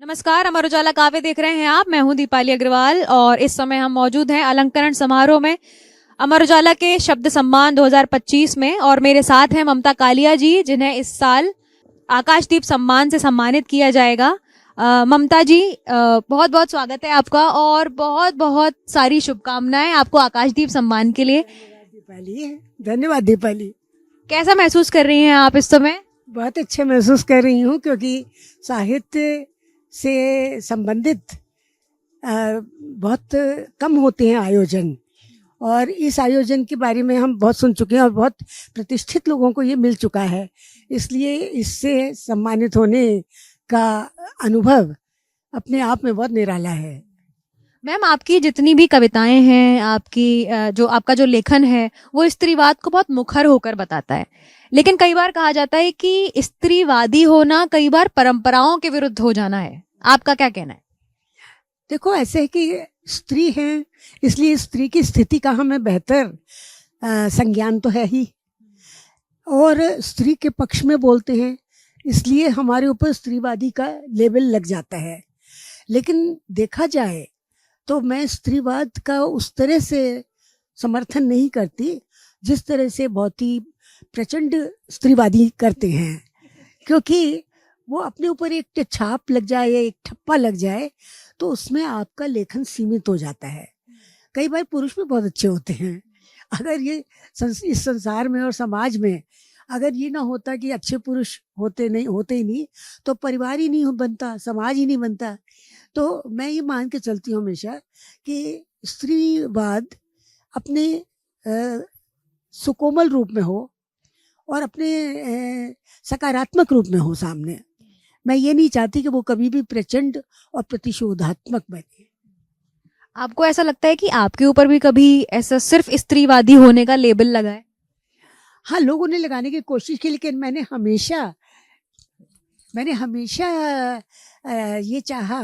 नमस्कार, अमर उजाला काव्य देख रहे हैं आप। मैं हूं दीपाली अग्रवाल और इस समय हम मौजूद हैं अलंकरण समारोह में अमर उजाला के शब्द सम्मान 2025 में। और मेरे साथ हैं ममता कालिया जी, जिन्हें इस साल आकाशदीप सम्मान से सम्मानित किया जाएगा। ममता जी, बहुत बहुत स्वागत है आपका और बहुत बहुत सारी शुभकामनाएं आपको आकाशदीप सम्मान के लिए। दीपाली, धन्यवाद दीपाली। कैसा महसूस कर रही हैं आप इस समय? बहुत अच्छे महसूस कर रही हूँ क्योंकि साहित्य से संबंधित बहुत कम होते हैं आयोजन, और इस आयोजन के बारे में हम बहुत सुन चुके हैं और बहुत प्रतिष्ठित लोगों को ये मिल चुका है, इसलिए इससे सम्मानित होने का अनुभव अपने आप में बहुत निराला है। मैम, आपकी जितनी भी कविताएं हैं, आपका जो लेखन है वो स्त्रीवाद को बहुत मुखर होकर बताता है, लेकिन कई बार कहा जाता है कि स्त्रीवादी होना कई बार परंपराओं के विरुद्ध हो जाना है। आपका क्या कहना है? देखो, ऐसे है कि स्त्री है, इसलिए स्त्री की स्थिति का हमें बेहतर संज्ञान तो है ही, और स्त्री के पक्ष में बोलते हैं, इसलिए हमारे ऊपर स्त्रीवादी का लेबल लग जाता है। लेकिन देखा जाए तो मैं स्त्रीवाद का उस तरह से समर्थन नहीं करती जिस तरह से बहुत ही प्रचंड स्त्रीवादी करते हैं, क्योंकि वो अपने ऊपर एक छाप लग जाए या एक ठप्पा लग जाए तो उसमें आपका लेखन सीमित हो जाता है। कई बार पुरुष भी बहुत अच्छे होते हैं। अगर ये इस संसार में और समाज में अगर ये ना होता कि अच्छे पुरुष होते ही नहीं तो परिवार ही नहीं बनता, समाज ही नहीं बनता। तो मैं ये मान के चलती हूँ हमेशा कि स्त्रीवाद अपने सुकोमल रूप में हो और अपने सकारात्मक रूप में हो सामने। मैं ये नहीं चाहती कि वो कभी भी प्रचंड और प्रतिशोधात्मक बने। आपको ऐसा लगता है कि आपके ऊपर भी कभी ऐसा सिर्फ स्त्रीवादी होने का लेबल लगा है? हाँ, लोगों ने लगाने की कोशिश की, लेकिन मैंने हमेशा ये चाहा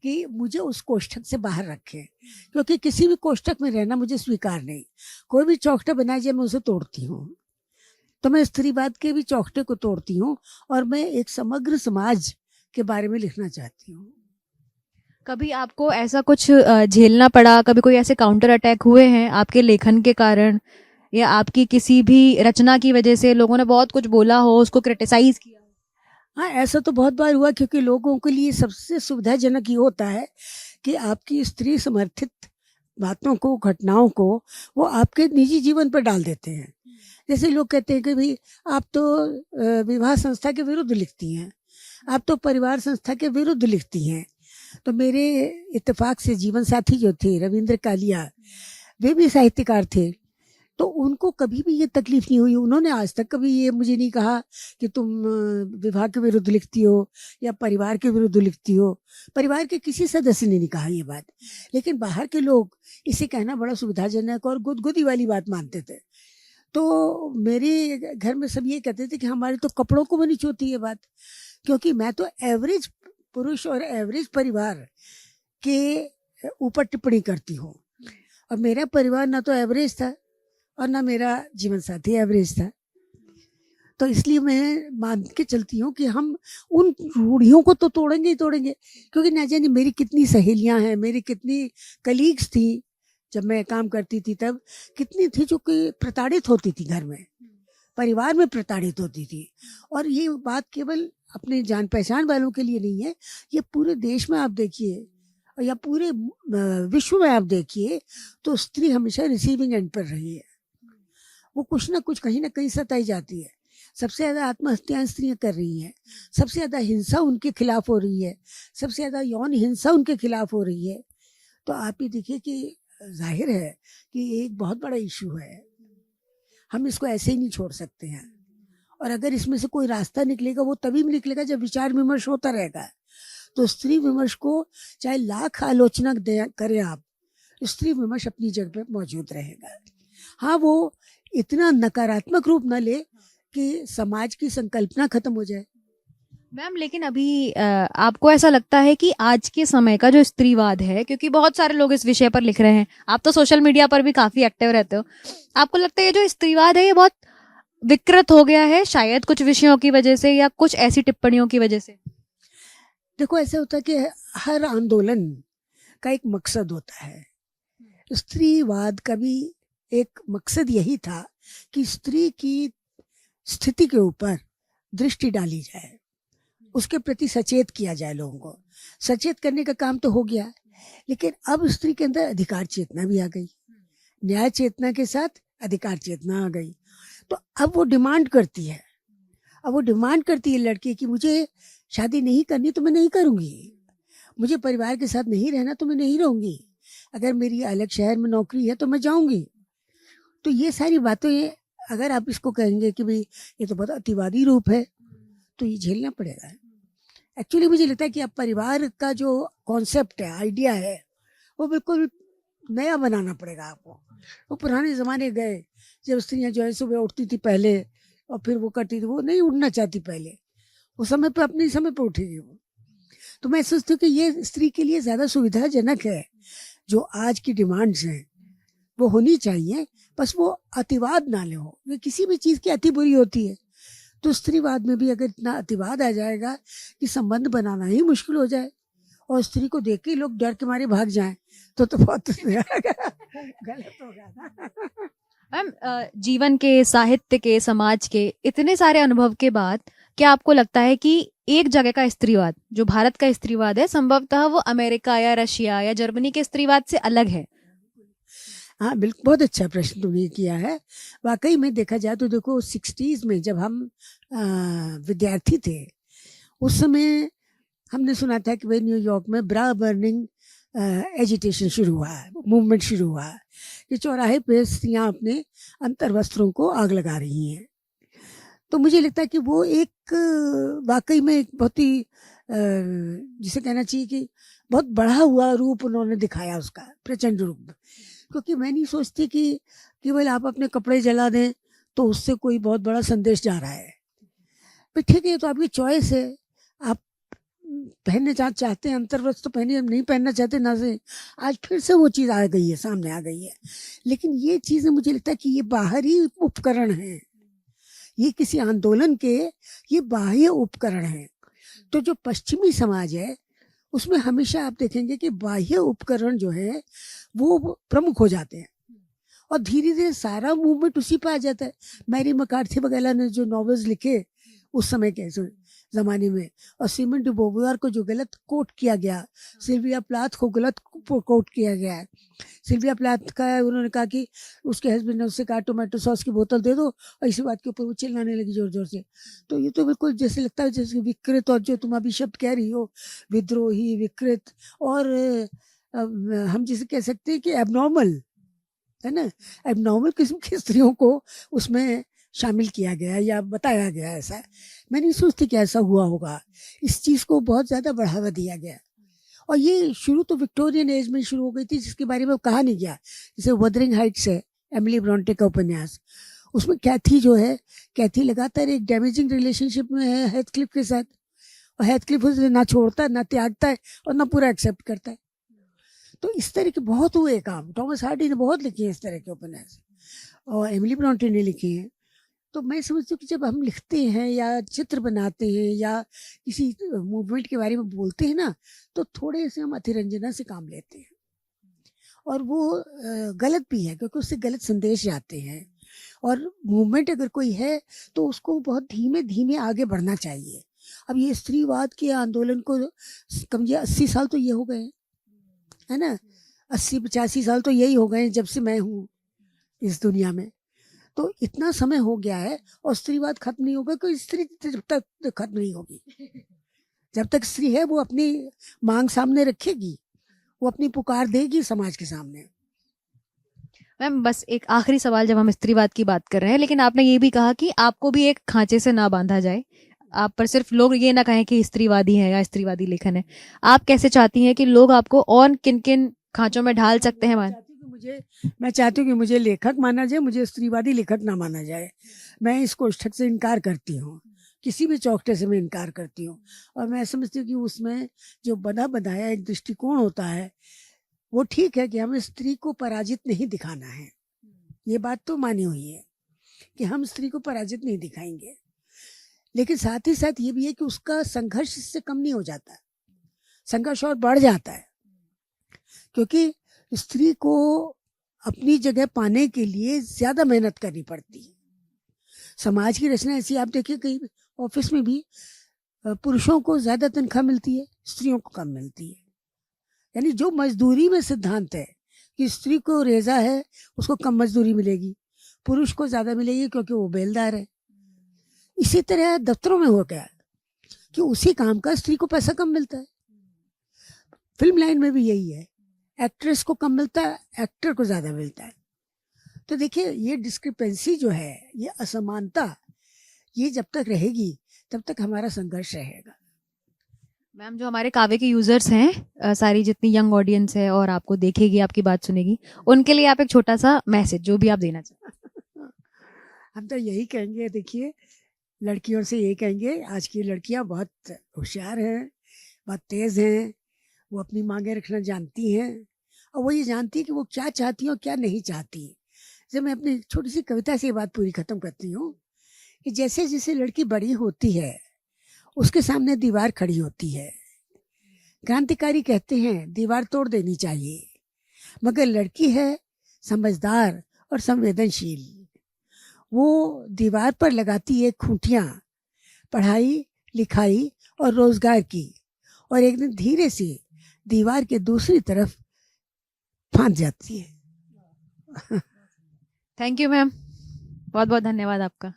कि मुझे उस कोष्ठक से बाहर रखें, क्योंकि किसी भी कोष्ठक में रहना मुझे स्वीकार नहीं। कोई भी चौखटा बनाया जाए मैं उसे तोड़ती हूँ, तो मैं स्त्रीवाद के भी चौखटे को तोड़ती हूँ और मैं एक समग्र समाज के बारे में लिखना चाहती हूँ। कभी आपको ऐसा कुछ झेलना पड़ा? कभी कोई ऐसे काउंटर अटैक हुए हैं आपके लेखन के कारण, या आपकी किसी भी रचना की वजह से लोगों ने बहुत कुछ बोला हो, उसको क्रिटिसाइज किया? हाँ, ऐसा तो बहुत बार हुआ, क्योंकि लोगों के लिए सबसे सुविधाजनक ये होता है कि आपकी स्त्री समर्थित बातों को, घटनाओं को वो आपके निजी जीवन पर डाल देते हैं। जैसे लोग कहते हैं कि भाई आप तो विवाह संस्था के विरुद्ध लिखती हैं, आप तो परिवार संस्था के विरुद्ध लिखती हैं। तो मेरे इत्तेफाक से जीवन साथी जो थे रविंद्र कालिया, वे भी साहित्यकार थे, तो उनको कभी भी ये तकलीफ नहीं हुई। उन्होंने आज तक कभी ये मुझे नहीं कहा कि तुम विवाह के विरुद्ध लिखती हो या परिवार के विरुद्ध लिखती हो। परिवार के किसी सदस्य ने नहीं कहा ये बात, लेकिन बाहर के लोग इसे कहना बड़ा सुविधाजनक और गुदगुदी वाली बात मानते थे। तो मेरे घर में सब ये कहते थे कि हमारे तो कपड़ों को भी नहीं छूती ये बात, क्योंकि मैं तो एवरेज पुरुष और एवरेज परिवार के ऊपर टिप्पणी करती हूँ, और मेरा परिवार ना तो एवरेज था और ना मेरा जीवन साथी एवरेज था। तो इसलिए मैं मान के चलती हूँ कि हम उन रूढ़ियों को तो तोड़ेंगे ही तोड़ेंगे, क्योंकि ना जाने मेरी कितनी सहेलियां हैं, मेरी कितनी कलीग्स थी जब मैं काम करती थी तब, कितनी थी जो कि प्रताड़ित होती थी, घर में परिवार में प्रताड़ित होती थी। और ये बात केवल अपने जान पहचान वालों के लिए नहीं है, ये पूरे देश में आप देखिए या पूरे विश्व में आप देखिए, तो स्त्री हमेशा रिसीविंग एंड पर रही है। वो कुछ ना कुछ कहीं ना कहीं सताई जाती है। सबसे ज़्यादा आत्महत्याएं स्त्रियां कर रही हैं, सबसे ज़्यादा हिंसा उनके खिलाफ हो रही है, सबसे ज़्यादा यौन हिंसा उनके खिलाफ हो रही है। तो आप ये देखिए कि जाहिर है कि एक बहुत बड़ा इशू है, हम इसको ऐसे ही नहीं छोड़ सकते हैं। और अगर इसमें से कोई रास्ता निकलेगा वो तभी भी निकलेगा जब विचार विमर्श होता रहेगा। तो स्त्री विमर्श को चाहे लाख आलोचना करें आप, स्त्री विमर्श अपनी जगह पे मौजूद रहेगा। हाँ, वो इतना नकारात्मक रूप न ले कि समाज की संकल्पना खत्म हो जाए। मैम, लेकिन अभी आपको ऐसा लगता है कि आज के समय का जो स्त्रीवाद है, क्योंकि बहुत सारे लोग इस विषय पर लिख रहे हैं, आप तो सोशल मीडिया पर भी काफी एक्टिव रहते हो, आपको लगता है ये जो स्त्रीवाद है ये बहुत विकृत हो गया है, शायद कुछ विषयों की वजह से या कुछ ऐसी टिप्पणियों की वजह से? देखो ऐसा होता है कि हर आंदोलन का एक मकसद होता है। स्त्रीवाद का भी एक मकसद यही था कि स्त्री की स्थिति के ऊपर दृष्टि डाली जाए, उसके प्रति सचेत किया जाए लोगों को। सचेत करने का काम तो हो गया, लेकिन अब स्त्री के अंदर अधिकार चेतना भी आ गई, न्याय चेतना के साथ अधिकार चेतना आ गई। तो अब वो डिमांड करती है, लड़की की मुझे शादी नहीं करनी तो मैं नहीं करूंगी, मुझे परिवार के साथ नहीं रहना तो मैं नहीं रहूंगी, अगर मेरी अलग शहर में नौकरी है तो मैं जाऊंगी। तो ये सारी बातें अगर आप इसको कहेंगे कि भाई ये तो बहुत अतिवादी रूप है, तो ये झेलना पड़ेगा। एक्चुअली मुझे लगता है कि अब परिवार का जो कॉन्सेप्ट है, आइडिया है, वो बिल्कुल नया बनाना पड़ेगा आपको। वो पुराने ज़माने गए जब स्त्रियां जो है सुबह उठती थी पहले और फिर वो करती थी, वो नहीं उठना चाहती पहले, वो समय पे अपने समय पे उठेगी वो। तो मैं सोचती हूँ कि ये स्त्री के लिए ज़्यादा सुविधाजनक है। जो आज की डिमांड्स हैं वो होनी चाहिए, बस वो अतिवाद ना ले हो। ये किसी भी चीज़ की अति बुरी होती है, तो स्त्रीवाद में भी अगर इतना अतिवाद आ जाएगा कि संबंध बनाना ही मुश्किल हो जाए और स्त्री को देख के लोग डर के मारे भाग जाएं, तो बहुत गलत होगा ना। मैम, जीवन के, साहित्य के, समाज के इतने सारे अनुभव के बाद क्या आपको लगता है कि एक जगह का स्त्रीवाद, जो भारत का स्त्रीवाद है, संभवतः वो अमेरिका या रशिया या जर्मनी के स्त्रीवाद से अलग है? हाँ बिल्कुल, बहुत अच्छा प्रश्न तुमने किया है। वाकई में देखा जाए तो देखो 60s में जब हम विद्यार्थी थे, उस समय हमने सुना था कि भाई न्यूयॉर्क में ब्रा बर्निंग एजिटेशन शुरू हुआ, मूवमेंट शुरू हुआ कि चौराहे पे स्त्रियां अपने अंतर वस्त्रों को आग लगा रही हैं। तो मुझे लगता है कि वो एक वाकई में एक बहुत ही जिसे कहना चाहिए कि बहुत बढ़ा हुआ रूप उन्होंने दिखाया, उसका प्रचंड रूप। क्योंकि मैं नहीं सोचती कि केवल आप अपने कपड़े जला दें तो उससे कोई बहुत बड़ा संदेश जा रहा है। पर ठीक है, तो आपकी चॉइस है, आप पहनने चाहते हैं अंतर्वस्त्र तो पहनिए, नहीं पहनना चाहते ना से। आज फिर से वो चीज़ आ गई है, सामने आ गई है। लेकिन ये चीज़ें मुझे लगता है कि ये बाहरी उपकरण हैं, ये किसी आंदोलन के ये बाह्य उपकरण हैं। तो जो पश्चिमी समाज है उसमें हमेशा आप देखेंगे कि बाह्य उपकरण जो है वो प्रमुख हो जाते हैं और धीरे धीरे सारा मूवमेंट उसी पे आ जाता है। मैरी मैकार्थी वगैरह ने जो नॉवेल्स लिखे उस समय के ज़माने में, और सिमन डे बोवेयर को जो गलत कोट किया गया, सिल्विया प्लाथ को गलत कोट किया गया है। सिल्विया प्लाथ का उन्होंने कहा कि उसके हस्बैंड ने उससे कहा टोमेटो सॉस की बोतल दे दो, और इसी बात के ऊपर वो चिल्लाने लगी जोर जोर से। तो ये तो बिल्कुल जैसे लगता है जैसे विकृत, और जो तुम अभी शब्द कह रही हो विद्रोही, विकृत, और हम जिसे कह सकते हैं कि एबनॉर्मल, है ना, एबनॉर्मल किस्म की स्त्रियों को उसमें शामिल किया गया या बताया गया। ऐसा मैं नहीं सोचती कि ऐसा हुआ होगा। इस चीज़ को बहुत ज़्यादा बढ़ावा दिया गया, और ये शुरू तो विक्टोरियन एज में शुरू हो गई थी, जिसके बारे में कहा नहीं गया। जैसे वदरिंग हाइट्स है, एमिली ब्रॉन्टे का उपन्यास, उसमें कैथी जो है, कैथी लगातार एक डैमेजिंग रिलेशनशिप में है हेथक्लिफ के साथ, और हेथक्लिफ उसे ना छोड़ता है, ना त्यागता है, और ना पूरा एक्सेप्ट करता है। तो इस तरह के बहुत हुए काम। टॉमस हार्डी ने बहुत लिखे हैं इस तरह के उपन्यास, और एमिली ब्रॉन्टे ने लिखे हैं। तो मैं समझती हूँ कि जब हम लिखते हैं या चित्र बनाते हैं या किसी मूवमेंट के बारे में बोलते हैं ना, तो थोड़े से हम अतिरंजना से काम लेते हैं, और वो गलत भी है क्योंकि उससे गलत संदेश जाते हैं। और मूवमेंट अगर कोई है तो उसको बहुत धीमे धीमे आगे बढ़ना चाहिए। अब ये स्त्रीवाद के आंदोलन को कम से 80 साल तो ये हो गए, है ना, 80-85 साल तो यही हो गए जब से मैं हूँ इस दुनिया में। तो इतना समय हो गया है और स्त्रीवाद खत्म नहीं होगा, कोई स्त्री जब तक खत्म नहीं होगी, जब तक स्त्री है वो अपनी मांग सामने रखेगी, वो अपनी पुकार देगी समाज के सामने। मैम, बस एक आखिरी सवाल, जब हम स्त्रीवाद की बात कर रहे हैं, लेकिन आपने ये भी कहा कि आपको भी एक खांचे से ना बांधा जाए, आप पर सिर्फ लोग ये ना कहें कि स्त्रीवादी है या स्त्रीवादी लेखन है। आप कैसे चाहती हैं कि लोग आपको और किन किन खांचों में ढाल सकते हैं? मैं चाहती हूँ कि मुझे लेखक माना जाए, मुझे स्त्रीवादी लेखक ना माना जाए। मैं इस कोष्ठक से इनकार करती हूँ, किसी भी चौकटे से मैं इनकार करती हूँ। और मैं समझती हूँ कि उसमें जो बना बनाया एक दृष्टिकोण होता है, वो ठीक है कि हमें स्त्री को पराजित नहीं दिखाना है। ये बात तो मानी हुई है कि हम स्त्री को पराजित नहीं दिखाएंगे, लेकिन साथ ही साथ ये भी है कि उसका संघर्ष इससे कम नहीं हो जाता। संघर्ष और बढ़ जाता है, क्योंकि स्त्री को अपनी जगह पाने के लिए ज्यादा मेहनत करनी पड़ती है। समाज की रचना ऐसी, आप देखिए कई ऑफिस में भी पुरुषों को ज्यादा तनख्वाह मिलती है, स्त्रियों को कम मिलती है। यानी जो मजदूरी में सिद्धांत है कि स्त्री को रेजा है उसको कम मजदूरी मिलेगी, पुरुष को ज्यादा मिलेगी क्योंकि वो बेलदार है। इसी तरह दफ्तरों में हो गया कि उसी काम का स्त्री को पैसा कम मिलता है। फिल्म लाइन में भी यही है, एक्ट्रेस को कम मिलता है, एक्टर को ज्यादा मिलता है। तो देखिए ये डिस्क्रिपेंसी जो है, ये असमानता, ये जब तक रहेगी तब तक हमारा संघर्ष रहेगा। मैम, जो हमारे काव्य के यूजर्स हैं, सारी जितनी यंग ऑडियंस है और आपको देखेगी, आपकी बात सुनेगी, उनके लिए आप एक छोटा सा मैसेज जो भी आप देना चाहें। हम तो यही कहेंगे, देखिए लड़कियों से यही कहेंगे, आज की लड़कियां बहुत होशियार हैं, बहुत तेज हैं, वो अपनी मांगे रखना जानती हैं और वो ये जानती है कि वो क्या चाहती हैं और क्या नहीं चाहती। जब मैं अपनी छोटी सी कविता से ये बात पूरी खत्म करती हूँ कि जैसे जैसे लड़की बड़ी होती है उसके सामने दीवार खड़ी होती है। क्रांतिकारी कहते हैं दीवार तोड़ देनी चाहिए, मगर लड़की है समझदार और संवेदनशील। वो दीवार पर लगाती है खूंटियाँ पढ़ाई लिखाई और रोजगार की, और एक दिन धीरे से दीवार के दूसरी तरफ फांद जाती है। थैंक यू मैम, बहुत बहुत धन्यवाद आपका।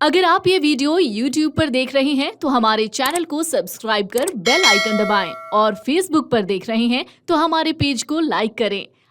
अगर आप ये वीडियो YouTube पर देख रहे हैं तो हमारे चैनल को सब्सक्राइब कर बेल आइकन दबाएं, और Facebook पर देख रहे हैं तो हमारे पेज को लाइक करें।